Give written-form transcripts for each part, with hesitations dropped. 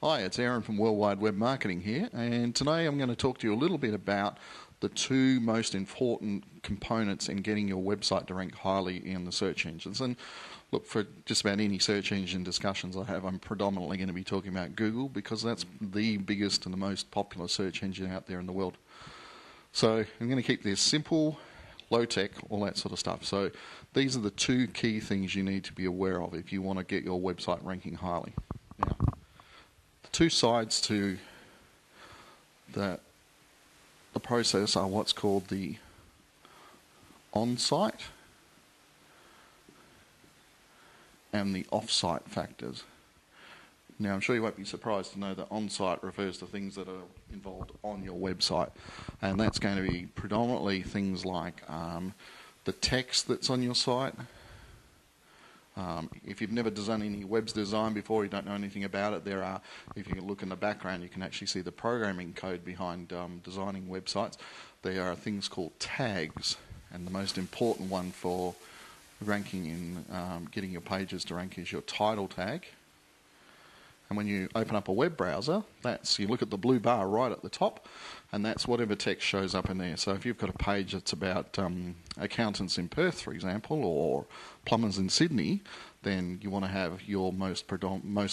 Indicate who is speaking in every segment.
Speaker 1: Hi, it's Eran from Worldwide Web Marketing here, and today I'm going to talk to you a little bit about the two most important components in getting your website to rank highly in the search engines. And look, for just about any search engine discussions I have, I'm predominantly going to be talking about Google because that's the biggest and the most popular search engine out there in the world. So I'm going to keep this simple, low tech, all that sort of stuff. So these are the two key things you need to be aware of if you want to get your website ranking highly. Now, two sides to the process are what's called the onsite and the offsite factors. Now, I'm sure you won't be surprised to know that onsite refers to things that are involved on your website, and that's going to be predominantly things like the text that's on your site. If you've never done any web design before, you don't know anything about it, if you look in the background, you can actually see the programming code behind designing websites. There are things called tags, and the most important one for ranking in getting your pages to rank is your title tag. And when you open up a web browser, you look at the blue bar right at the top, and that's whatever text shows up in there. So if you've got a page that's about accountants in Perth, for example, or plumbers in Sydney, then you want to have your most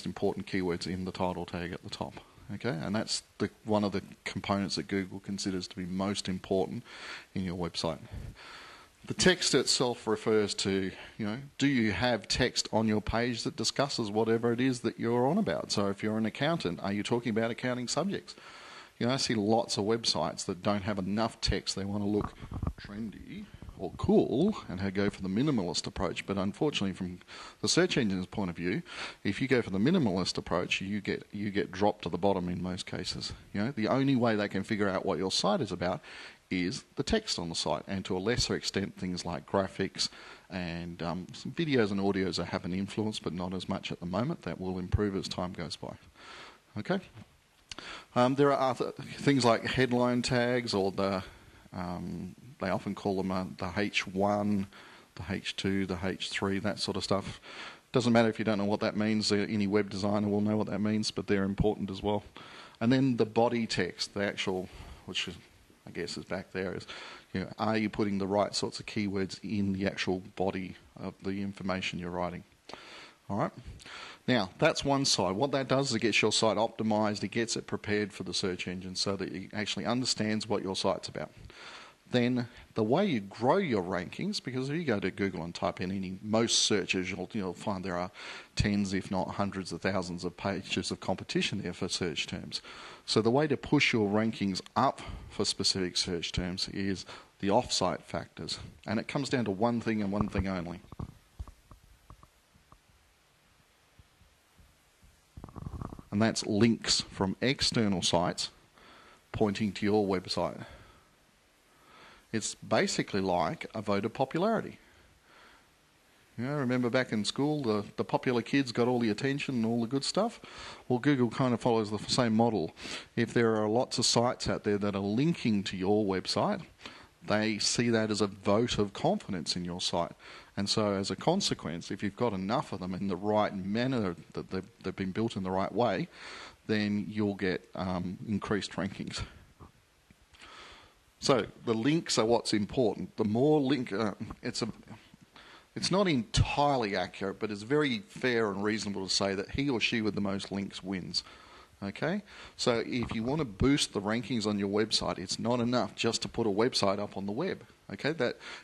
Speaker 1: important keywords in the title tag at the top. Okay, and that's one of the components that Google considers to be most important in your website. The text itself refers to, do you have text on your page that discusses whatever it is that you're on about? So if you're an accountant, are you talking about accounting subjects? I see lots of websites that don't have enough text. They want to look trendy or cool and go for the minimalist approach. But unfortunately, from the search engine's point of view, if you go for the minimalist approach, you get dropped to the bottom in most cases. The only way they can figure out what your site is about is the text on the site, and to a lesser extent things like graphics and some videos and audios that have an influence, but not as much at the moment. That will improve as time goes by. Okay. There are other things like headline tags, or they often call them the H1, the H2, the H3, that sort of stuff. Doesn't matter if you don't know what that means. Any web designer will know what that means, but they're important as well. And then the body text, the actual, which is, I guess is back there, is, are you putting the right sorts of keywords in the actual body of the information you're writing? All right. Now, that's one side. What that does is it gets your site optimized. It gets it prepared for the search engine so that it actually understands what your site's about. Then the way you grow your rankings, because if you go to Google and type in most searches, you'll find there are tens, if not hundreds of thousands of pages of competition there for search terms. So the way to push your rankings up for specific search terms is the offsite factors. And it comes down to one thing and one thing only. And that's links from external sites pointing to your website. It's basically like a vote of popularity. Remember back in school, the popular kids got all the attention and all the good stuff? Well, Google kind of follows the same model. If there are lots of sites out there that are linking to your website, they see that as a vote of confidence in your site. And so as a consequence, if you've got enough of them in the right manner, that they've been built in the right way, then you'll get increased rankings. So the links are what's important. The more it's not entirely accurate, but it's very fair and reasonable to say that he or she with the most links wins. Okay? So if you want to boost the rankings on your website, it's not enough just to put a website up on the web. Okay?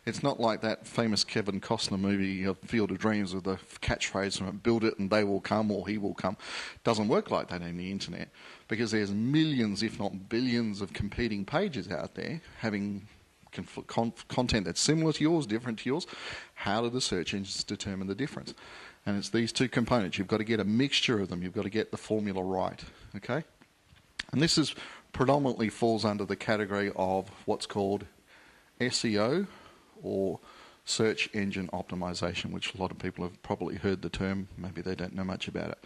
Speaker 1: It's not like that famous Kevin Costner movie, Field of Dreams, with the catchphrase from it, build it and they will come or he will come. It doesn't work like that in the internet, because there's millions, if not billions, of competing pages out there having content that's similar to yours, different to yours. How do the search engines determine the difference? And it's these two components. You've got to get a mixture of them. You've got to get the formula right. Okay? And this predominantly falls under the category of what's called SEO, or search engine optimization, which a lot of people have probably heard the term. Maybe they don't know much about it.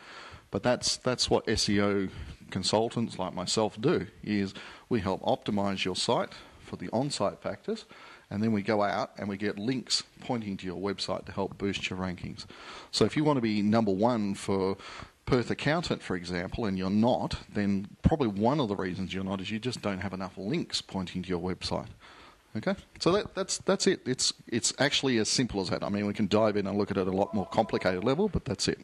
Speaker 1: But that's what SEO consultants like myself do, is we help optimize your site for the on-site factors, and then we go out and we get links pointing to your website to help boost your rankings. So if you want to be number one for Perth accountant, for example, and you're not, then probably one of the reasons you're not is you just don't have enough links pointing to your website. Okay, so that's it. It's actually as simple as that. I mean, we can dive in and look at it at a lot more complicated level, but that's it.